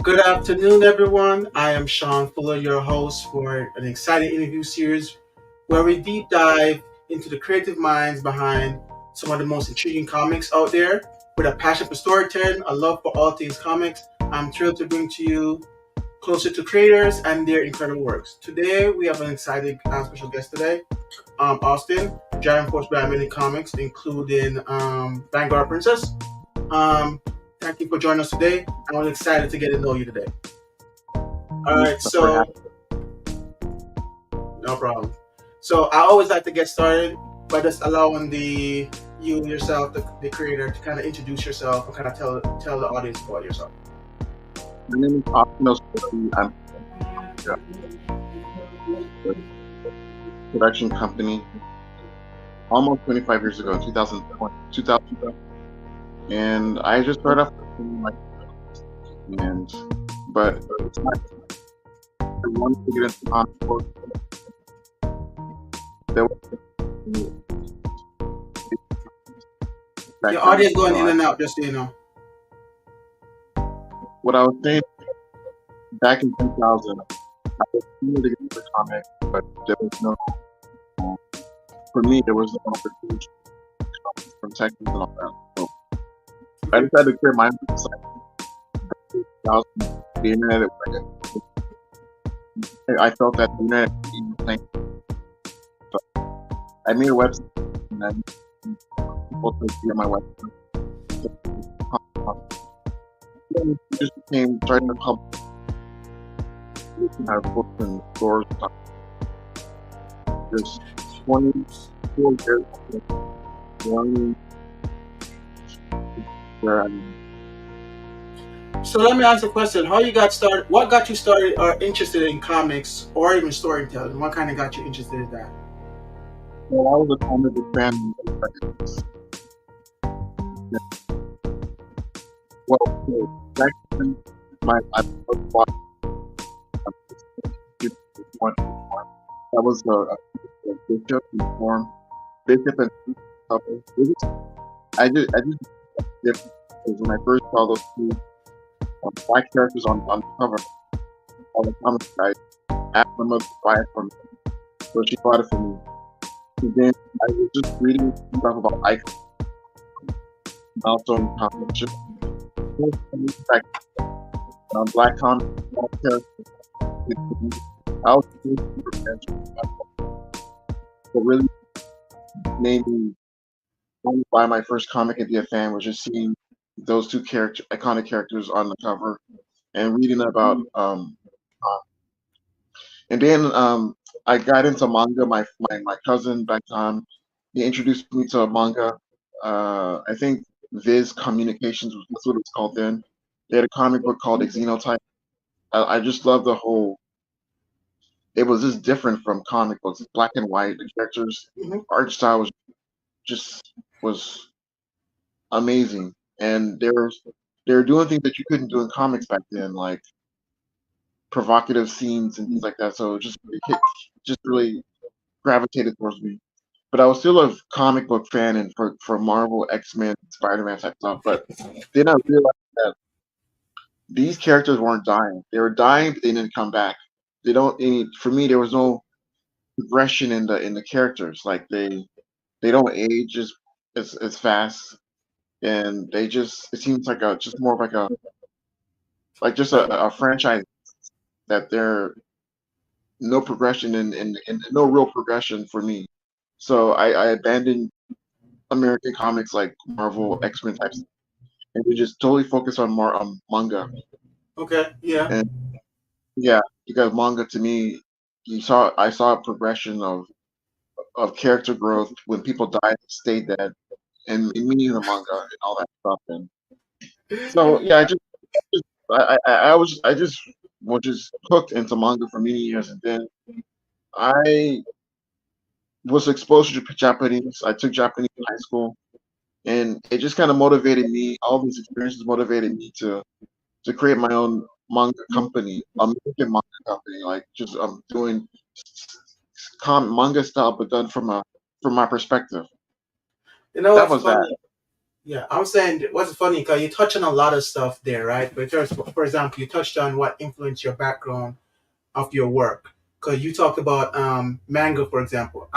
Good afternoon, everyone. I am Sean Fuller, your host for an exciting interview series where we deep dive into the creative minds behind some of the most intriguing comics out there. With a passion for storytelling, a love for all things comics, I'm thrilled to bring to you closer to creators and their incredible works. Today, we have an exciting special guest today, Austin, giant force by many comics, including Vanguard Princess. Um, Thank you for joining us today. I'm excited to get to know you today. All right, For so no problem. So I always like to get started by just allowing you yourself, the creator, to kind of introduce yourself and kind of tell the audience about yourself. My name is Austin Osueke. I'm a production company almost 25 years ago, 2020, 2000, and I just started off like and but it's not. I wanted to get into comic books. There was back Your then, audio is going so in and out, just so you know. what I was saying back in 2000, I was trying to get into comic, but there was no. For me, there was no opportunity from Texas and all that. So I Okay. decided to create my own website. 2000, the internet. I felt that the internet was playing. I made a website and I people to see on my website. It just became starting to publish and have books and stores. Just 24 years learning where I'm. So let me ask a question: How you got started? What got you started or interested in comics or even storytelling? What kind of got you interested in that? Well, I was a comic book fan. Well, so back then, I was watching one. That was a Bishop Reform. Bishop and couple. I just different because when I first saw those two black characters on the cover of the comic, I asked my mother to buy it for me, so she bought it for me. And then I was just reading stuff about icons, and also in comics. Like black comic characters. I was super fan. What really made me want to buy my first comic and be a fan was just seeing those two iconic characters on the cover and reading about and then I got into manga. My cousin back then, he introduced me to a manga. I think Viz Communications was that's what it was called then. They had a comic book called Xenotype. I just love the whole. It was just different from comic books. It's black and white. The characters, Mhm. art style just was amazing, and they were doing things that you couldn't do in comics back then, like provocative scenes and things like that. So just really gravitated towards me. But I was still a comic book fan and for Marvel, X-Men, Spider-Man type stuff. But then I realized that these characters weren't dying. They were dying, but they didn't come back. They don't any for me there was no progression in the characters. Like they don't age as fast and they just it seems like a just more of like just a franchise that there no progression and no real progression for me. So I abandoned American comics like Marvel, X-Men types, and we just totally focus on more on manga. Okay. Yeah. And yeah, because manga to me, I saw a progression of character growth when people died, stayed dead, and meaning the manga and all that stuff. And so yeah, I just was just hooked into manga for many years, and then I was exposed to Japanese. I took Japanese in high school, and it just kind of motivated me. All these experiences motivated me to create my own manga company, American manga company, like just doing manga style, but done from my perspective. You know That what's was that. funny? Yeah, I'm saying what's funny because you touch on a lot of stuff there, right? But there's, for example, you touched on what influenced your background of your work because you talked about manga, for example.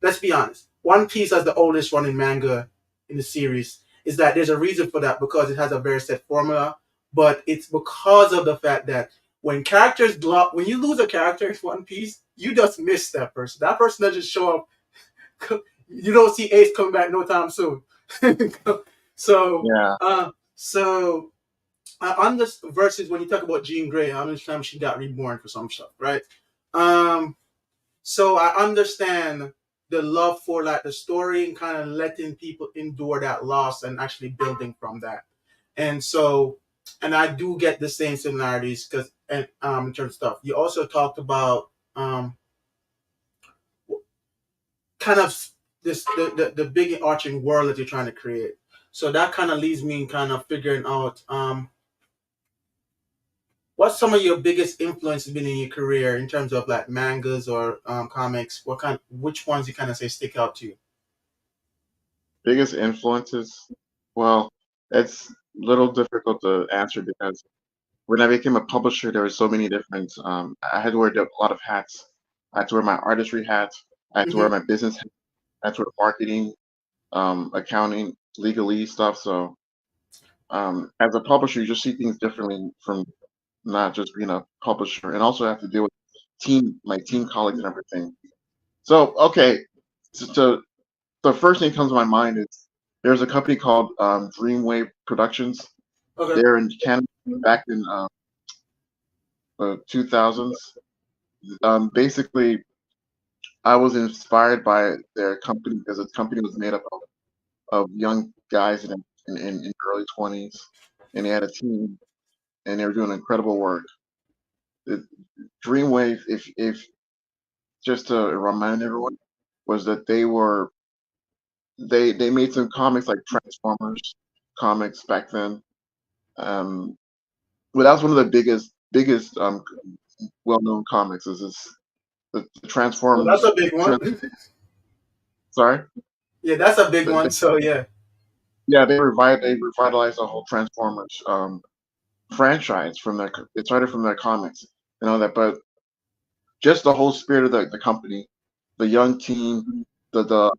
Let's be honest. One Piece as the oldest running manga in the series is that there's a reason for that because it has a very set formula, but it's because of the fact that when you lose a character in One Piece, you just miss that person. That person doesn't show up. You don't see Ace coming back no time soon. so, Yeah, so on this versus when you talk about Jean Grey, how many times she got reborn for some stuff, right? Um, so I understand the love for like the story and kind of letting people endure that loss and actually building from that. And so, and I do get the same similarities because, and in terms of stuff, you also talked about kind of the big arching world that you're trying to create. So that kind of leaves me in kind of figuring out what's some of your biggest influences been in your career in terms of like mangas or comics. Which ones you kind of say stick out to you? biggest influences. Well, it's a little difficult to answer because when I became a publisher, there were so many different. I had to wear a lot of hats. I had to wear my artistry hat. I had to wear Hmm. my business hat. I had to wear marketing, accounting, legalese stuff. So, as a publisher, you just see things differently from not just being a publisher, and also have to deal with my team colleagues and everything. So, okay, so the first thing that comes to my mind is there's a company called Dreamwave Productions. Okay. They're in Canada back in the 2000s. Basically, I was inspired by their company because the company was made up of young guys in early 20s, and they had a team, and they were doing incredible work. The Dreamwave, if just to remind everyone, was that they made some comics like Transformers comics back then. Um, but that was one of the biggest well known comics. Is this the Well, that's Transforms? a big one. Trans, sorry. Yeah, that's a big The, one. So yeah. yeah, they revitalized the whole Transformers franchise from their it started from their comics and all that, but just the whole spirit of the company, the young team, the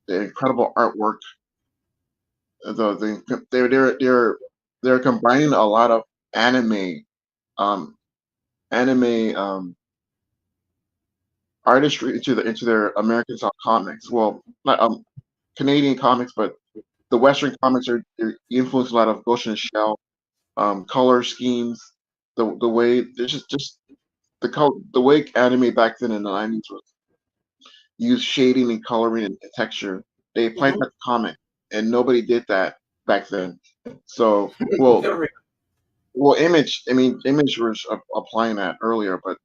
incredible artwork, they're combining a lot of anime um anime artistry into their American style comics. Well, not Canadian comics, but the Western comics are they're influenced a lot of Ghost in the Shell, color schemes, the way there's just the way anime back then in the 90s was used shading and coloring and texture. They applied Hmm. that to comic, and nobody did that back then. So, well, Image. I mean, Image was applying that earlier, but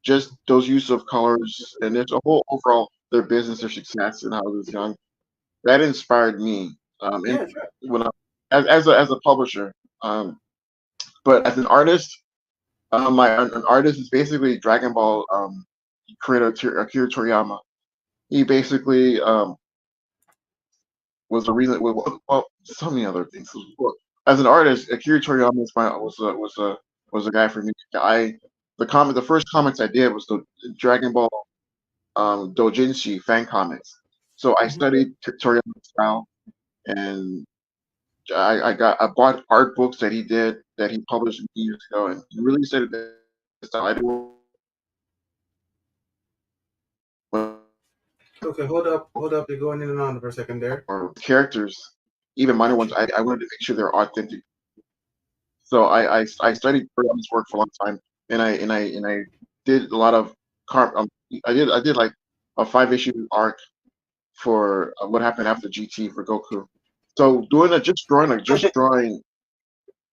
just those use of colors and there's a whole overall their business, their success, and how it was young. That inspired me. And Yeah, sure. when I, as a publisher, um, but as an artist, an artist is basically Dragon Ball creator Akira Toriyama. He basically was the reason. Well, so many other things. Well, as an artist, Akira Toriyama was a guy for me. The first comics I did was the Dragon Ball Dojinshi fan comics. So I Hmm. studied Toriyama's style, and I bought art books that he published years ago, and he really studied the style. I did Okay, hold up. You're going in and on for a second there. or characters, even minor ones. Gotcha. I wanted to make sure they're authentic. So I studied Toriyama's work for a long time, and I did a lot of car. I did like a 5 issue arc for what happened after GT for Goku. So doing a just drawing a just drawing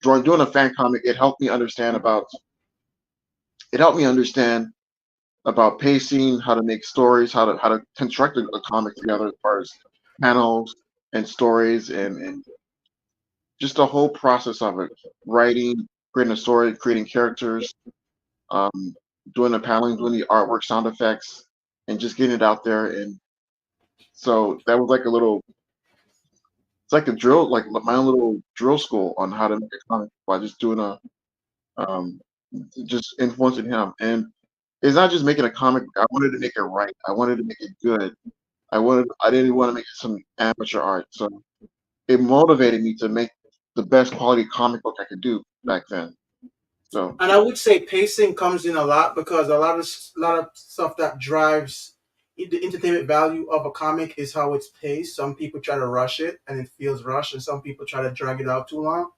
doing a fan comic, it helped me understand about pacing, how to make stories, how to construct a comic together as far as panels and stories and just the whole process of it. Writing, creating a story, creating characters, um, doing the paneling, doing the artwork, sound effects, and just getting it out there. And so that was like a little it's like a drill, like my own little drill school on how to make a comic by just doing um, just influencing him. And it's not just making a comic book. I wanted to make it right. I wanted to make it good. I didn't want to make it some amateur art. So it motivated me to make the best quality comic book I could do back then. So And I would say pacing comes in a lot because a lot of stuff that drives the entertainment value of a comic is how it's paced. Some people try to rush it and it feels rushed, and some people try to drag it out too long.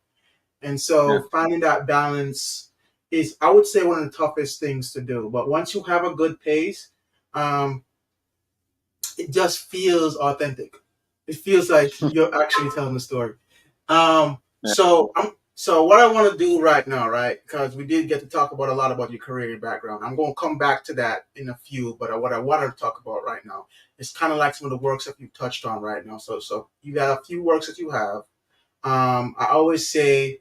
And yeah, so finding that balance is, I would say, one of the toughest things to do. But once you have a good pace, um, it just feels authentic. It feels like you're actually telling the story. yeah. So what I want to do right now, right? Because we did get to talk about a lot about your career and background. I'm going to come back to that in a few, but what I want to talk about right now is kind of like some of the works that you touched on right now. So you got a few works that you have. I always say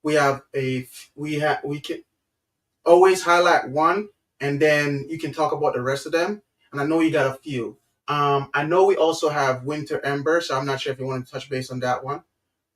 we can always highlight one, and then you can talk about the rest of them. And I know you got a few. I know we also have Winter Ember, so I'm not sure if you want to touch base on that one.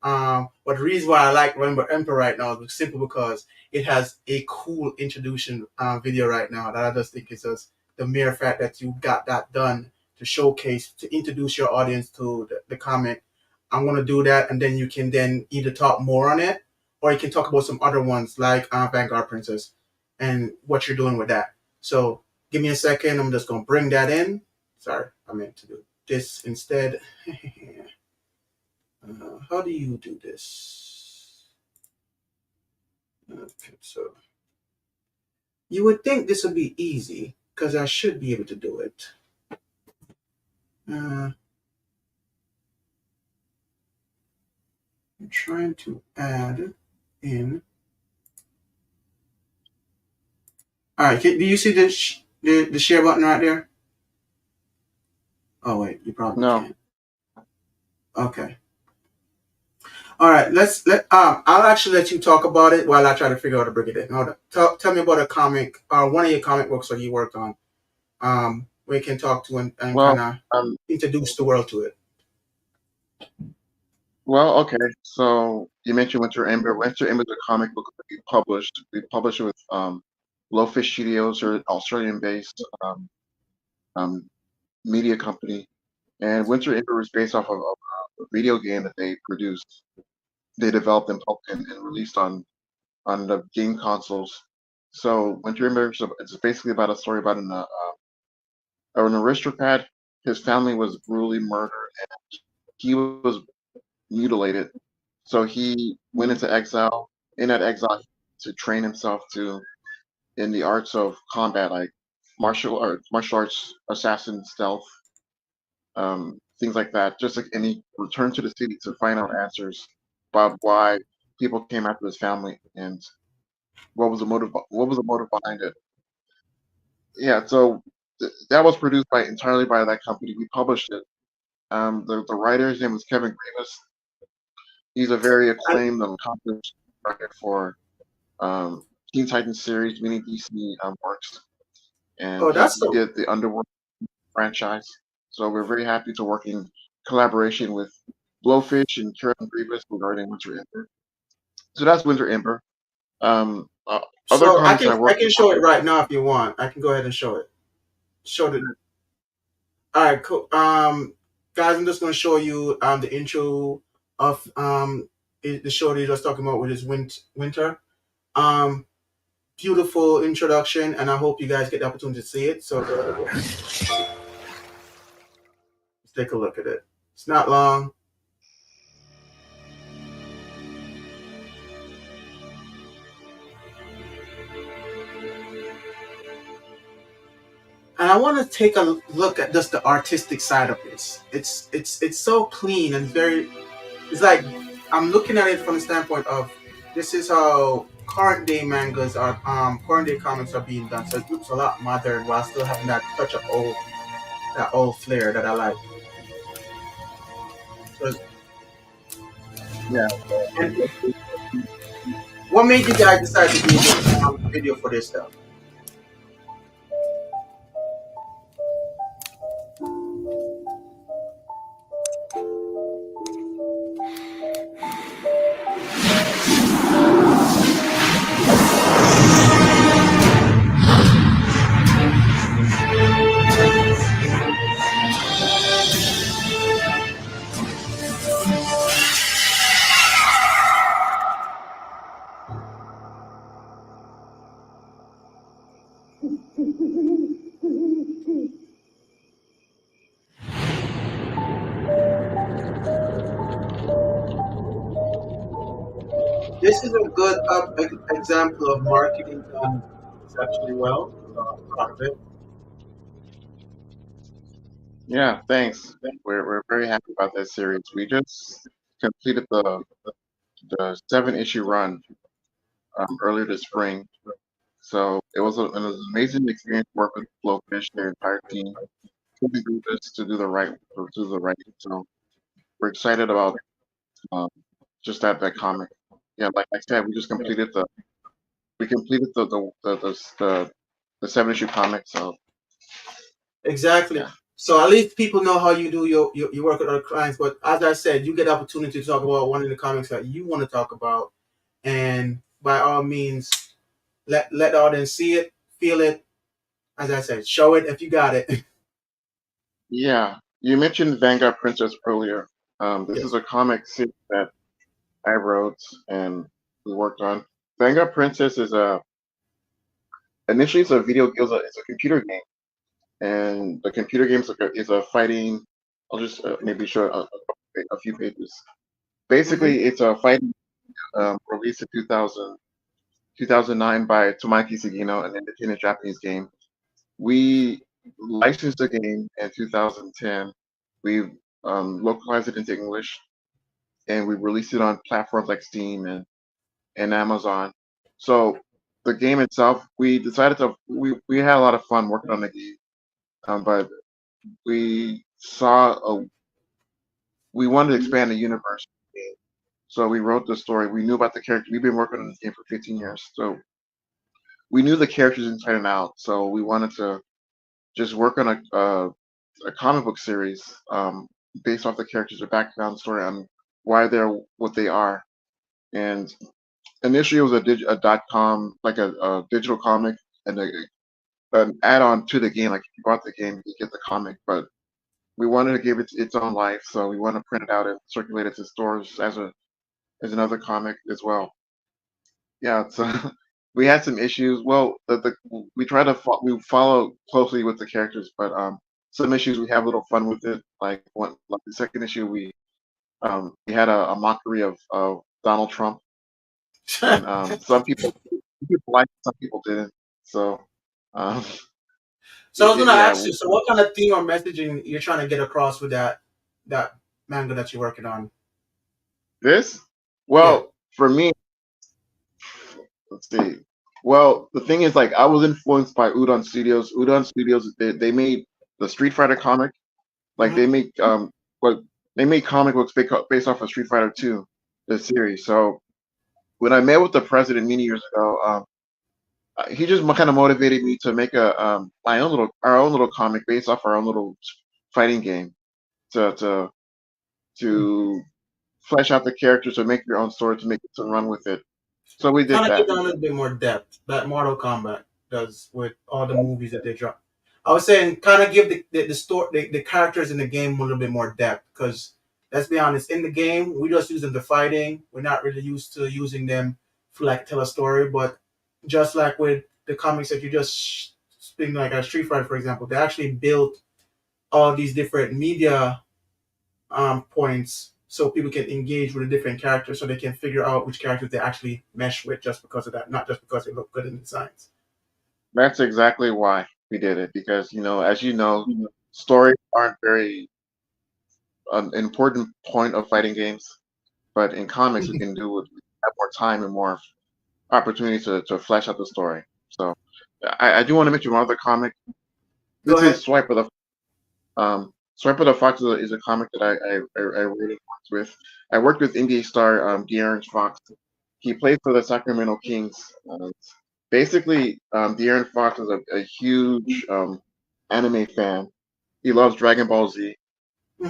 But the reason why I like Rainbow Emperor right now is simply because it has a cool introduction video right now that I just think is just the mere fact that you got that done to showcase, to introduce your audience to the comic. I'm going to do that, and then you can then either talk more on it or you can talk about some other ones like Vanguard Princess and what you're doing with that. So give me a second. I'm just going to bring that in. Sorry, I meant to do this instead. How do you do this? Okay, so you would think this would be easy because I should be able to do it. I'm trying to add in. All right, do you see the share button right there? Oh wait, you probably No, can't. Okay. All right, I'll actually let you talk about it while I try to figure out how to bring it in. Hold on. Tell me about a comic, one of your comic books that you worked on. We can talk to and kind well, of um, introduce the world to it. okay. So you mentioned Winter Ember. Winter Ember is a comic book that we published. We published it with Blowfish Studios, or Australian-based um, media company. And Winter Ember was based off of a video game that they produced. They developed and released on the game consoles. So Winter Ember is it's basically about a story about an aristocrat. His family was brutally murdered, and he was mutilated. So he went into exile. In that exile, to train himself to in the arts of combat, like martial arts, assassin, stealth, things like that. Just like, and he returned to the city to find out answers about why people came after his family and what was the motive. What was the motive behind it? Yeah. So that was produced by entirely by that company. We published it. The writer's name was Kevin Grievous. He's a very And, acclaimed and accomplished writer for um, Teen Titans series, many DC works, and oh, that's he the did the Underworld franchise. So we're very happy to work in collaboration with Blowfish and Kevin Grievous regarding Winter Ember. So that's Winter Ember. Other so comics I I worked can show it on. right now if you want. I can go ahead and show it. Show the All right, cool. Guys, I'm just gonna show you the intro of the show that you're just talking about, which is Winter. Um, Beautiful introduction, and I hope you guys get the opportunity to see it. So let's take a look at it. It's not long. And I want to take a look at just the artistic side of this. It's so clean and very. It's like I'm looking at it from the standpoint of this is how current day mangas are. Current day comics are being done. So it looks a lot modern while still having that touch of old flair that I like. So, Yeah. and what made you guys decide to do this video for this stuff? This is a good example of marketing done exceptionally well. So I'm proud of it. Yeah, thanks. We're very happy about that series. We just completed the 7 issue run earlier this spring. So it was an amazing experience to work with Blowfish, their entire team, to do this, to do the right. So we're excited about um, just that comic. Yeah, like I said, we completed the 7 issue comic. So Exactly. yeah, So at least people know how you do your work with other clients. But as I said, you get the opportunity to talk about one of the comics that you want to talk about, and by all means, let the audience see it, feel it. As I said, show it if you got it. yeah. You mentioned Vanguard Princess earlier. This is Yes. a comic series that I wrote and we worked on. Vanguard Princess is a initially it's a it's a computer game, and the computer game is a fighting. I'll just maybe show a few pages. Hmm. Basically, it's a fighting released in 2009 by Tomaki Sugino, an independent Japanese game. We licensed the game in 2010. We localized it into English, and we released it on platforms like Steam and Amazon. So the game itself, we had a lot of fun working on the game, but we saw a we wanted to expand the universe. So we wrote the story. We knew about the character. We've been working on this game for 15 years, so we knew the characters inside and out. So we wanted to just work on a comic book series based off the characters, their background story, on why they're what they are. And initially, it was a dot com, like a digital comic, and an add-on to the game. Like if you bought the game, you get the comic. But we wanted to give it its own life, so we want to print it out and circulate it to stores as another comic as well. Yeah, so we had some issues. Well, we try to we follow closely with the characters, but some issues we have a little fun with it. Like the second issue, we had a mockery of Donald Trump, and some people liked it, some people didn't. So um, So I was gonna yeah, ask you. So what kind of theme or messaging you're trying to get across with that manga that you're working on? this. Yeah. Well, for me, let's see. Well, the thing is, like, I was influenced by Udon Studios. Udon Studios, they made the Street Fighter comic. Like Hmm. what they make comic books based off of Street Fighter 2, the series. So when I met with the president many years ago, he just kind of motivated me to make a my own little our own little comic based off our own little fighting game to to to flesh out the characters, to make your own story, to make it to run with it. So we did Kind of give that. them a little bit more depth that Mortal Kombat does with all the movies that they drop. I was saying, kind of give the story, the characters in the game a little bit more depth because let's be honest, in the game we just use them to fighting. We're not really used to using them for like tell a story. But just like with the comics that you just speaking like a Street Fighter, for example, they actually built all these different media points so people can engage with the different characters so they can figure out which characters they actually mesh with just because of that, not just because they look good in the designs. That's exactly why we did it because as you know, stories aren't very an important point of fighting games, but in comics we have more time and more opportunity to flesh out the story. So I do want to mention one other comic. Go This is ahead. Swipe of the Fox is a comic that I really worked with. I worked with NBA star De'Aaron Fox. He played for the Sacramento Kings. Basically, De'Aaron Fox is a huge anime fan. He loves Dragon Ball Z.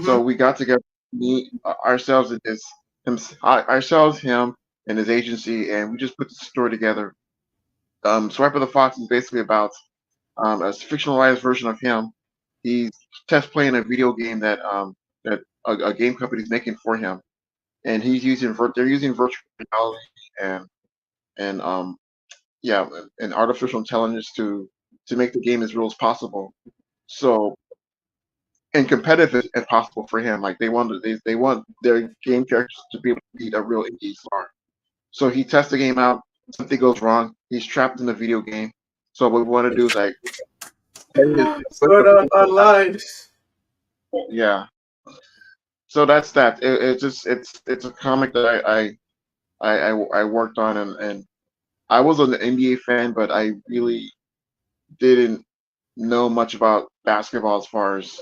So Mm-hmm. we got together, me, ourselves, and ourselves, him, and his agency, and we just put the story together. Swipe of the Fox is basically about a fictionalized version of him. He's test playing a video game that a game company is making for him, and they're using virtual reality and and yeah and artificial intelligence to make the game as real as possible. So and competitive as possible for him. Like they want their game characters to be able to beat a real indie star. So he tests the game out. Something goes wrong. He's trapped in the video game. So what we want to do is like play his with Sword the Art people. Online. Yeah. So that's that. It's just it's a comic that I worked on, and I was an NBA fan, but I really didn't know much about basketball as far as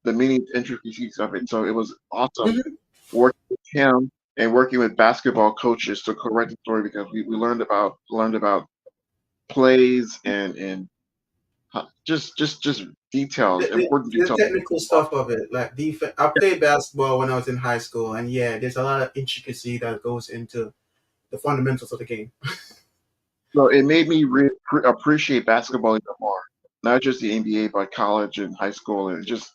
the many intricacies of it. So it was awesome Mhm. working with him and working with basketball coaches to correct the story because we learned about plays and just details, important The details. technical stuff of it, like defense. I played basketball when I was in high school, and yeah, there's a lot of intricacy that goes into the fundamentals of the game. So it made me appreciate basketball even more, not just the NBA, but college and high school, and just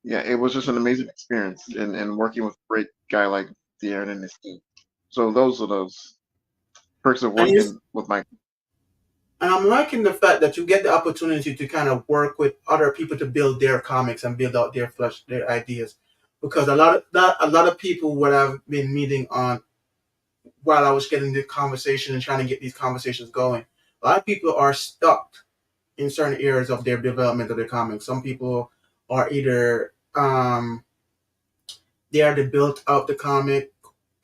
yeah, it was just an amazing experience and working with a great guy like De'Aaron and his team. So those are those perks of And you, working with my. and I'm liking the fact that you get the opportunity to kind of work with other people to build their comics and build out their ideas, because a lot of people what I've been meeting on while I was getting the conversation and trying to get these conversations going, a lot of people are stuck in certain areas of their development of their comics. Some people are either they already built out the comic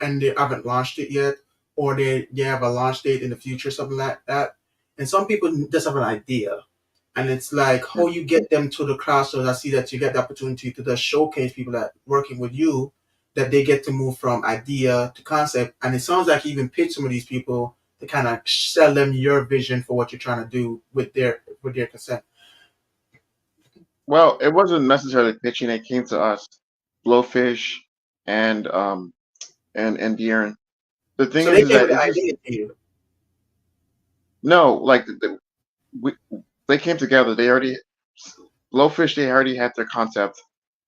and they haven't launched it yet, or they have a launch date in the future, something like that. And some people just have an idea. And it's like how you get them to the crossroads. I see that you get the opportunity to just showcase people that working with you, that they get to move from idea to concept. And it sounds like you even pitch some of these people to kind of sell them your vision for what you're trying to do with their consent. Well, it wasn't necessarily pitching; it came to us, Blowfish, and and De'Aaron. The thing So they is came with that the it's just idea to you. no like we, they came together. They already Blowfish. They already had their concept,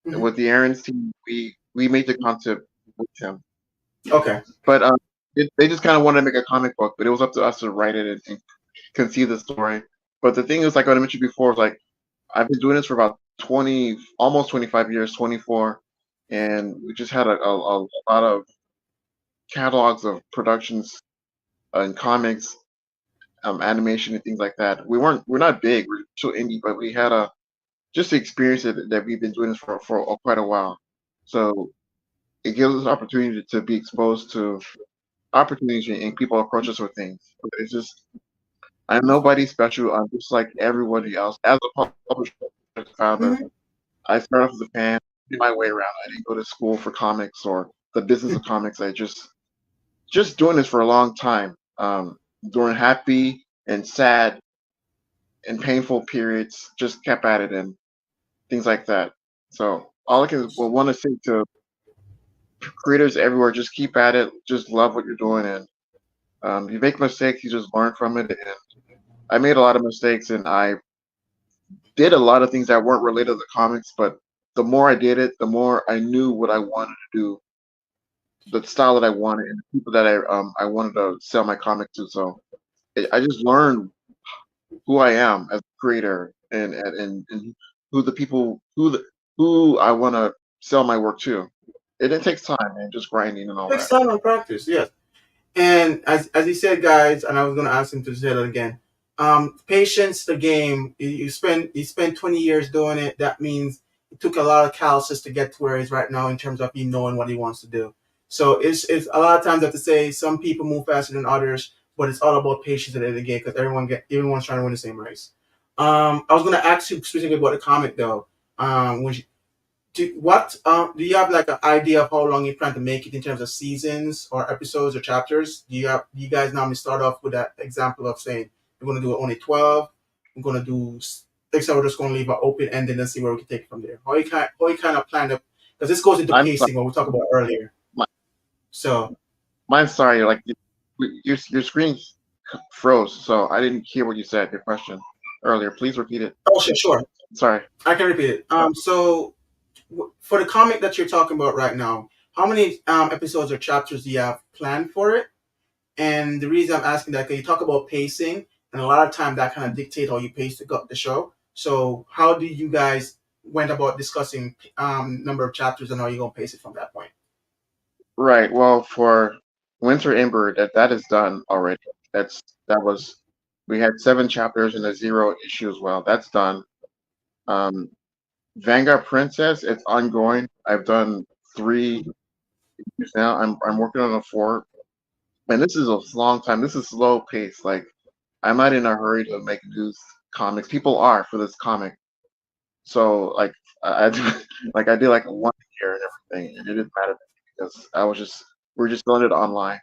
and Hmm. with the Aaron's team, we made the concept with him. Okay. But they just kind of wanted to make a comic book, but it was up to us to write it and conceive the story. But the thing is, like what I mentioned before, is like I've been doing this for about 20, almost 25 years, 24, and we just had a lot of catalogs of productions and comics, animation and things like that. We're not big, we're still indie, but we had a just the experience that we've been doing this for quite a while. So it gives us opportunity to be exposed to opportunities and people approach us with things. It's just I'm nobody special. I'm just like everybody else. As a publisher, as a founder, Hmm. I started off as a fan, made my way around. I didn't go to school for comics or the business of comics. I just doing this for a long time. During happy and sad and painful periods, just kept at it and things like that. So all I can want to say to creators everywhere, just keep at it. Just love what you're doing, and you make mistakes, you just learn from it. And I made a lot of mistakes, and I did a lot of things that weren't related to the comics. But the more I did it, the more I knew what I wanted to do, the style that I wanted, and the people that I wanted to sell my comic to. So I just learned who I am as a creator, and who the people who I want to sell my work to. It takes time and just grinding and all Takes that. time and practice, yes. And as he said, guys, and I was gonna ask him to say that again. Patience, the game. You spend 20 years doing it. That means it took a lot of calluses to get to where he's right now in terms of him knowing what he wants to do. So it's a lot of times I have to say some people move faster than others, but it's all about patience at the end of the game because everyone's trying to win the same race. I was gonna ask you specifically about the comic though. When do you have like an idea of how long you plan to make it in terms of seasons or episodes or chapters? Do you guys normally start off with that example of saying we're gonna do only 12, we're gonna do except we're just gonna leave it open ended and see where we can take it from there. How you kind of plan to, because this goes into I'm sorry, pacing what we talked about earlier. my, So mine's sorry. Like your screen froze, so I didn't hear what you said. Your question earlier. Please repeat it. oh sure, Sorry. I can repeat it. So for the comic that you're talking about right now, how many episodes or chapters do you have planned for it? And the reason I'm asking that, because you talk about pacing, and a lot of time that kind of dictate how you pace the show. So how do you guys went about discussing number of chapters and how you gonna pace it from that point? Right. Well, for Winter Ember, that is done already. That was we had 7 chapters and a zero issue as well. That's done. Um, Vanguard Princess, it's ongoing. I've done 3 issues now. I'm working on a four, and this is a long time. This is slow pace. Like I'm not in a hurry to make news comics. People are for this comic. So like I do like I did like a 1 year and everything, and it didn't matter to me because we're just doing it online.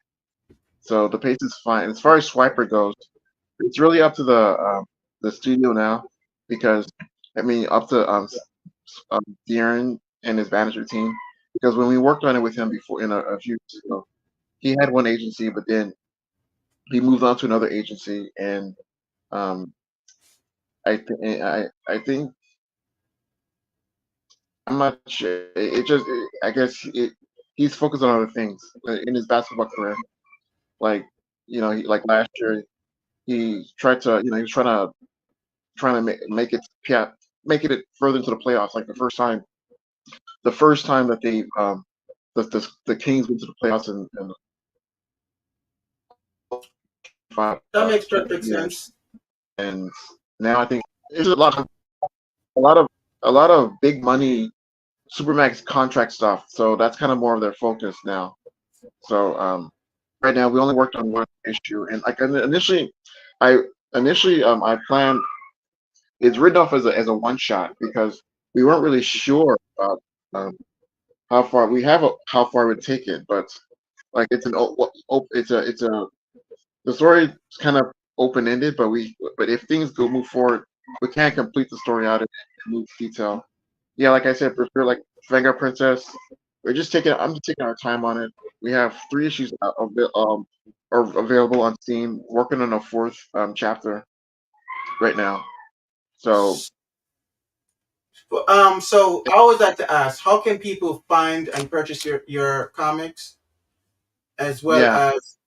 So the pace is fine. As far as Swiper goes, it's really up to the studio now because I mean up to Darren and his manager team because when we worked on it with him before in a few years ago, he had one agency, but then he moved on to another agency, and um, I think I'm not sure. I guess he's focused on other things in his basketball career. Like like last year he tried to he was trying to make it yeah make it further into the playoffs. Like the first time that the Kings went to the playoffs in That makes 20 perfect years, sense. and now I think there's a lot of a lot of big money Supermax contract stuff. So that's kind of more of their focus now. So right now we only worked on one issue, and like I initially I planned it's written off as a one shot because we weren't really sure about um, how far how far it would take it, but like it's a the story is kind of open ended, but if things go move forward, we can't complete the story out in move detail. Yeah, like I said, for sure, like Vanguard Princess, I'm just taking our time on it. We have 3 issues are available on Steam. Working on a fourth chapter right now. So So I always like to ask, how can people find and purchase your comics, as well yeah, as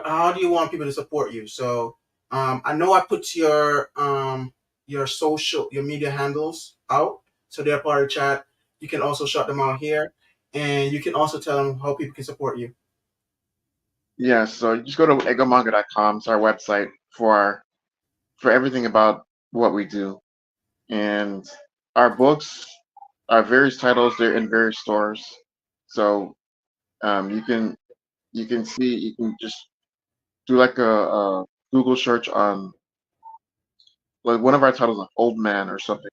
how do you want people to support you? So I know I put your your media handles out, so they're part of the chat. You can also shout them out here, and you can also tell them how people can support you. yeah. So you just go to egomanga.com. It's our website for everything about what we do, and our books, our various titles. They're in various stores. So you can you can just do like a Google search on like one of our titles, like Old Man or something.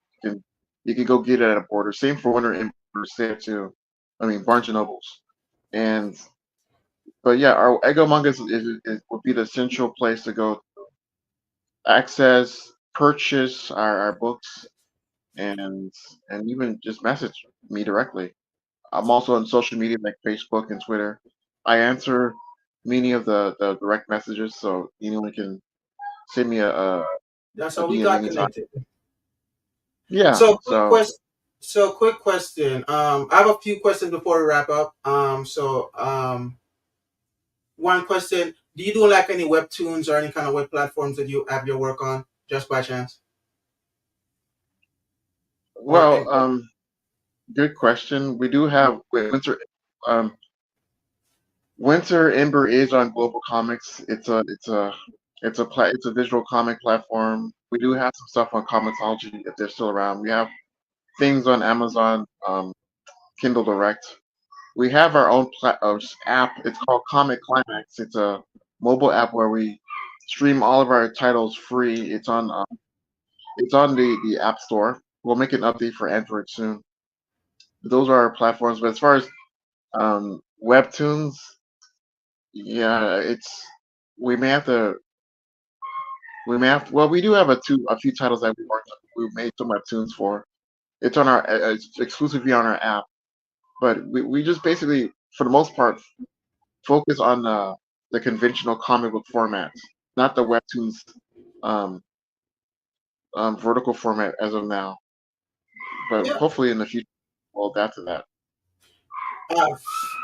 You can go get it at a border. Same for Winter Ember, there too. I mean Barnes and Nobles. And but yeah, our Ego Manga would be the central place to go access, purchase our books, and even just message me directly. I'm also on social media like Facebook and Twitter. I answer many of the direct messages, so anyone can send me That's a how we DM got anytime. connected. Yeah, So quick so question. So quick question. I have a few questions before we wrap up. One question: do you do like any webtoons or any kind of web platforms that you have your work on, just by chance, or well, any? good question. We do have um, Winter Ember is on Global Comics. It's a visual comic platform. We do have some stuff on Comixology if they're still around. We have things on Amazon, Kindle Direct. We have our own app. It's called Comic Climax. It's a mobile app where we stream all of our titles free. It's on the App Store. We'll make an update for Android soon. Those are our platforms. But as far as webtoons, yeah, it's we may have to well we do have a few titles that we made some webtoons for. It's on it's exclusively on our app, but we just basically for the most part focus on the conventional comic book formats, not the webtoons um, vertical format as of now. But Yeah. hopefully in the future we'll adapt to that. Uh,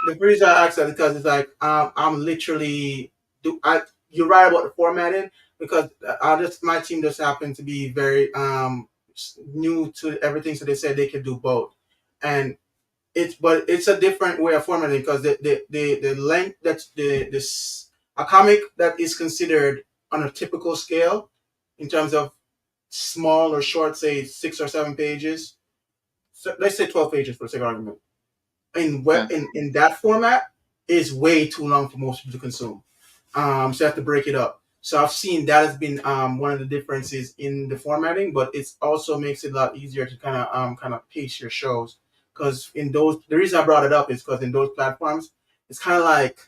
the reason I ask that because it's like I'm literally do I. You're right about the formatting because I just my team just happened to be very new to everything, so they said they could do both, and it's a different way of formatting because the length that's the this a comic that is considered on a typical scale in terms of small or short, say 6 or 7 pages. So let's say 12 pages for the sake of argument. Yeah. In that format is way too long for most people to consume. So you have to break it up. So I've seen that has been one of the differences in the formatting, but it also makes it a lot easier to kind of pace your shows. Because in those, the reason I brought it up is because in those platforms, it's kind of like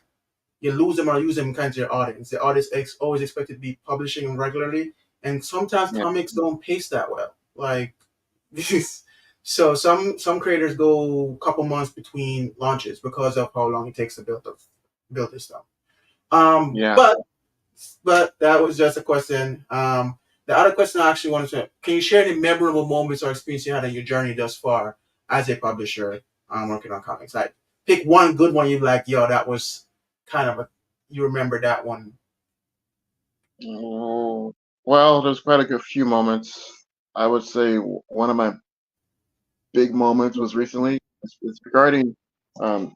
you lose them or use them kind of your audience. The audience always expected to be publishing regularly, and sometimes Yeah. comics don't pace that well. Like so some creators go a couple months between launches because of how long it takes to build this stuff. Um, Yeah. but but that was just a question. The other question I actually wanted to can you share any memorable moments or experience you had in your journey thus far as a publisher working on comics? Like pick one good one you'd like, yo, that was kind of a you remember that one. Oh, well, there's quite a good few moments. I would say one of my big moments was recently. It's regarding um,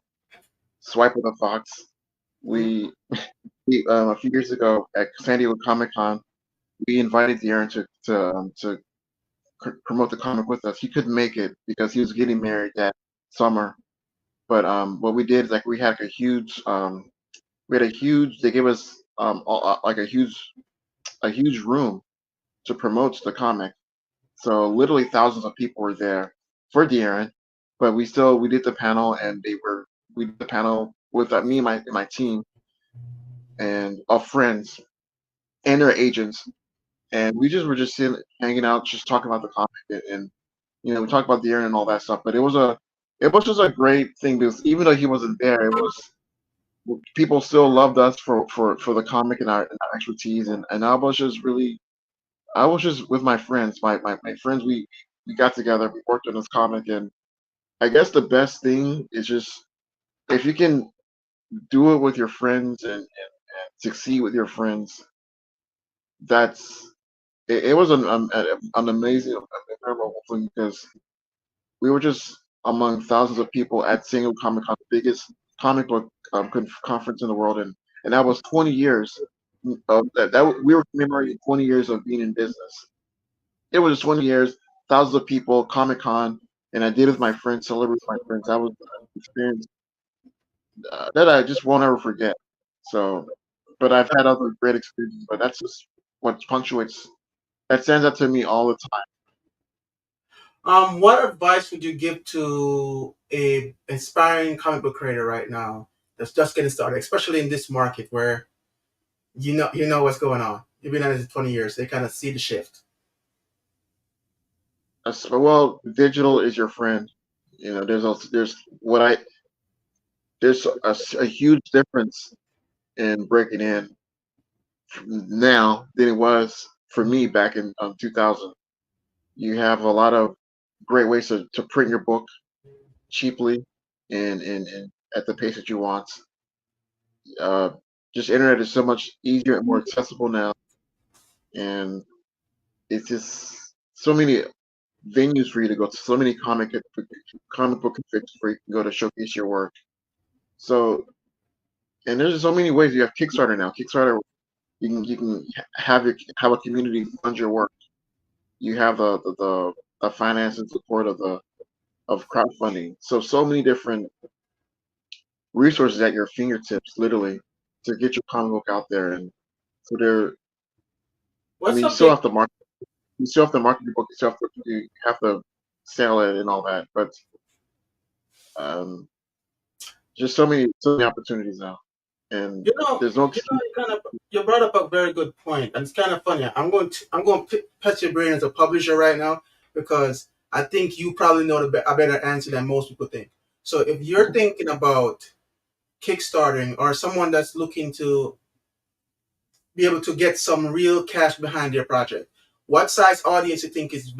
Swipe with a Fox. Mm-hmm. We a few years ago at San Diego Comic Con, we invited Darren to promote the comic with us. He couldn't make it because he was getting married that summer. But what we did is like we had a huge they gave us like a huge room to promote the comic. So literally thousands of people were there for De'Aaron, but we did the panel and we did the panel with me and my team and of friends and their agents, and we just were just sitting hanging out, just talking about the comic and we talked about De'Aaron and all that stuff. But it was just a great thing because even though he wasn't there, it was people still loved us for the comic and our expertise and I was just with my friends, my friends. We got together, we worked on this comic, and I guess the best thing is just if you can do it with your friends and succeed with your friends. That's it was an amazing, memorable thing because we were just among thousands of people at San Diego Comic Con, the biggest comic book conference in the world, and that was 20 years of we were commemorating 20 years of being in business. It was 20 years, thousands of people, Comic Con, and I did it with my friends, celebrate with my friends. That was an experience that I just won't ever forget. So, but I've had other great experiences, but that's just what punctuates that stands out to me all the time. What advice would you give to a inspiring comic book creator right now that's just getting started, especially in this market where you know what's going on. You've been at it 20 years. They kind of see the shift. Well, digital is your friend. There's what I there's a huge difference in breaking in now than it was for me back in 2000. You have a lot of great ways to print your book cheaply and at the pace that you want. Uh, just internet is so much easier and more accessible now, and it's just so many venues for you to go to, so many comic book conventions where you can go to showcase your work. So, and there's so many ways. You have Kickstarter now. Kickstarter, you can have a community fund your work. You have the finance and support of crowdfunding. So many different resources at your fingertips, literally, to get your comic book out there. And so there, I What's mean, something you still have to market your book, you have to sell it and all that. But um, just so many opportunities now, and there's no excuse. you kind of you brought up a very good point, and it's kind of funny. I'm going to pet your brain as a publisher right now because I think you probably know a better answer than most people think. So if you're thinking about kickstarting or someone that's looking to be able to get some real cash behind their project, what size audience you think is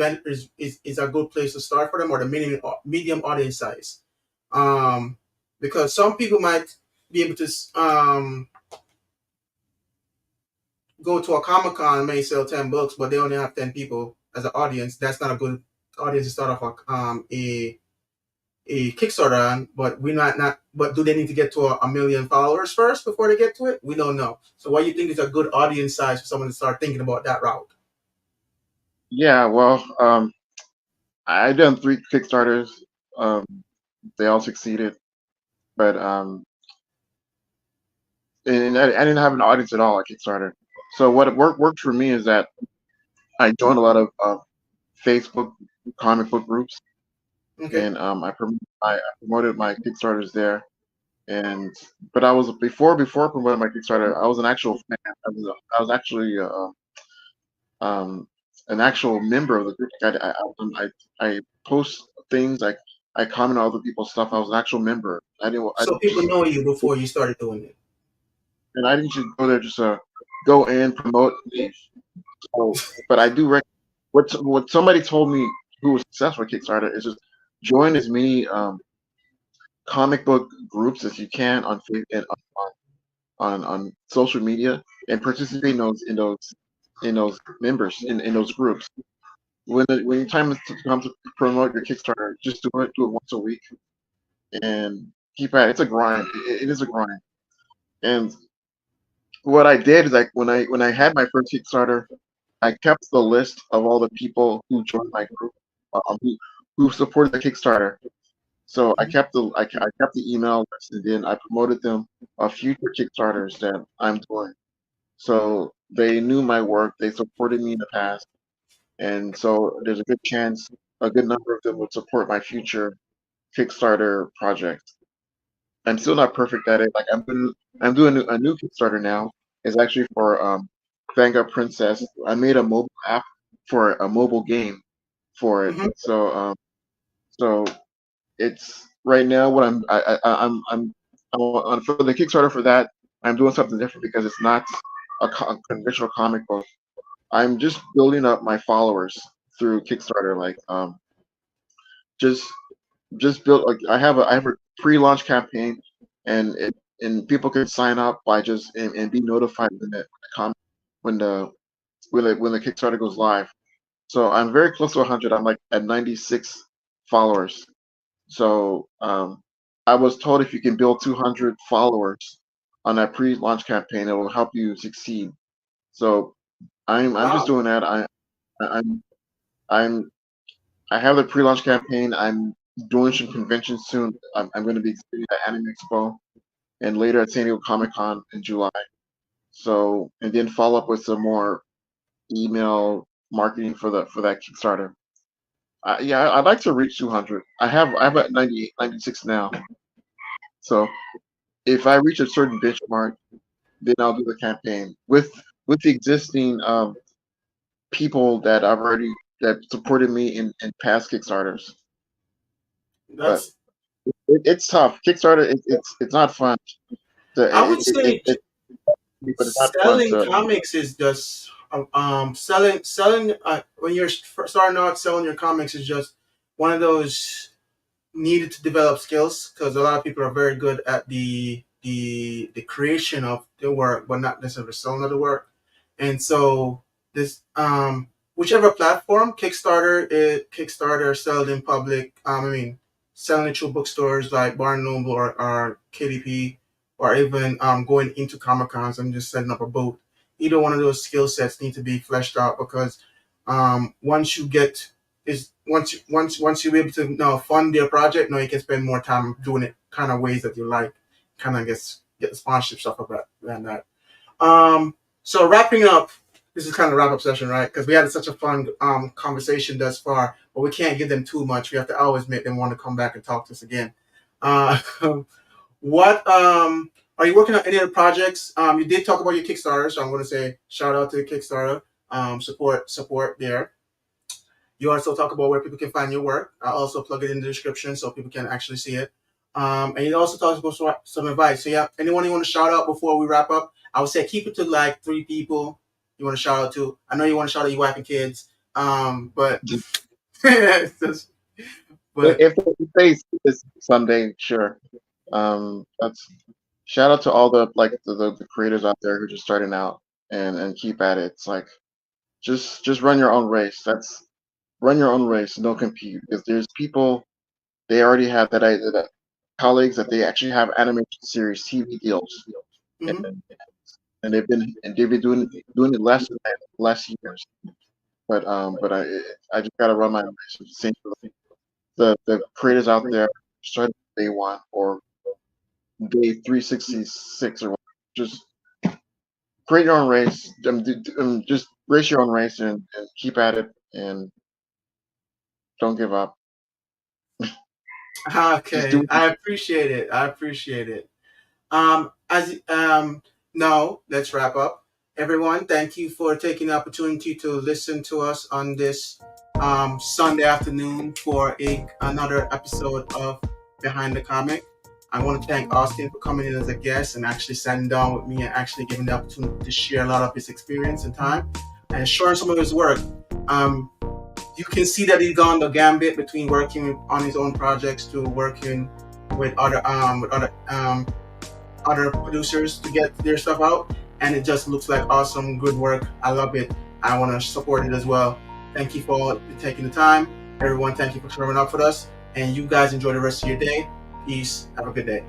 a good place to start for them, or the medium audience size? Um, because some people might be able to go to a Comic Con and may sell 10 books, but they only have 10 people as an audience. That's not a good audience to start off a a Kickstarter on, but we're not. But do they need to get to a million followers first before they get to it? We don't know. So, what do you think is a good audience size for someone to start thinking about that route? Yeah, well, I've done 3 Kickstarters. Um, they all succeeded, but and I didn't have an audience at all at Kickstarter. So what worked for me is that I joined a lot of Facebook comic book groups, Okay. and I promoted my Kickstarters there. And but I was before promoting my Kickstarter, I was an actual fan. I was actually um, an actual member of the group. I post things. I comment on other people's stuff. I was an actual member. I So didn't people just know you before you started doing it. and I didn't just go there just to go in, promote, and leave. So, but I do what somebody told me who was successful with Kickstarter is just join as many comic book groups as you can on Facebook on social media and participate in those members in those groups. When your time is to come to promote your Kickstarter, just do it once a week and keep at it. It's a grind. It is a grind. And what I did is like when I had my first Kickstarter, I kept the list of all the people who joined my group, who supported the Kickstarter. So I kept the email list, and then I promoted them of future Kickstarters that I'm doing. So they knew my work, they supported me in the past, and so there's a good chance a good number of them would support my future Kickstarter project. I'm still not perfect at it. Like I'm doing a new Kickstarter now. It's actually for Vanguard Princess. I made a mobile app for a mobile game for it. Hmm. So it's right now what I'm on for the Kickstarter for that. I'm doing something different because it's not a conventional comic book. I'm just building up my followers through Kickstarter. Like just just built like I have a pre-launch campaign, and people can sign up by just and be notified when the when the Kickstarter goes live. So I'm very close to 100. I'm like at 96 followers. So I was told if you can build 200 followers on that pre-launch campaign, it will help you succeed. So I'm just Wow. doing that. I'm I'm I have the pre-launch campaign. I'm doing some conventions soon. I'm going to be exhibiting at Anime Expo and later at San Diego Comic Con in July. So and then follow up with some more email marketing for that Kickstarter. Yeah, I'd like to reach 200. I have at 98, 96 now. So if I reach a certain benchmark, then I'll do the campaign with the existing people that I've already that supported me in past Kickstarters. But That's. it's tough. Kickstarter, it's not fun. I would say It's but it's not fun selling to. comics is just selling when you're starting out selling your comics is just one of those needed to develop skills because a lot of people are very good at the creation of the work, but not necessarily selling of the work. And so this whichever platform Kickstarter sold in public. I mean, selling it through bookstores like Barnes and Noble or KDP, or even going into Comic Cons and just setting up a booth. Either one of those skill sets need to be fleshed out because once you get is once you're able to fund your project, now you can spend more time doing it kind of ways that you like, kind of get the sponsorship stuff of that and that. So wrapping up, this is kind of a wrap up session, right? Because we had such a fun conversation thus far, but we can't give them too much. We have to always make them want to come back and talk to us again. Uh, what are you working on any other projects? You did talk about your Kickstarter, so I'm going to say shout out to the Kickstarter. Support there. You also talk about where people can find your work. I'll also plug it in the description so people can actually see it. And you also talk about some advice. So yeah, anyone you want to shout out before we wrap up? I would say keep it to like 3 people you want to shout out to. I know you want to shout out your wife and kids. But but If they see this someday, sure. That's shout out to all the the creators out there who are just starting out and keep at it. It's like just run your own race. That's run your own race. Don't compete because there's people they already have that colleagues that they actually have animation series TV deals, Hmm. and they've been doing it less years. But I just gotta run my race. Same for the creators out there, starting day one or day 366 or whatever. Just create your own race. Just race your own race and keep at it and don't give up. Just do Okay, it. I appreciate it. I appreciate it. As Now let's wrap up. Everyone, thank you for taking the opportunity to listen to us on this Sunday afternoon for another episode of Behind the Comic. I want to thank Austin for coming in as a guest and actually sitting down with me and actually giving the opportunity to share a lot of his experience and time and sharing some of his work. Um, you can see that he's gone the gambit between working on his own projects to working with other producers to get their stuff out, and it just looks like awesome, good work. I love it. I want to support it as well. Thank you for taking the time, everyone. Thank you for showing up with us, and you guys enjoy the rest of your day. Peace. Have a good day.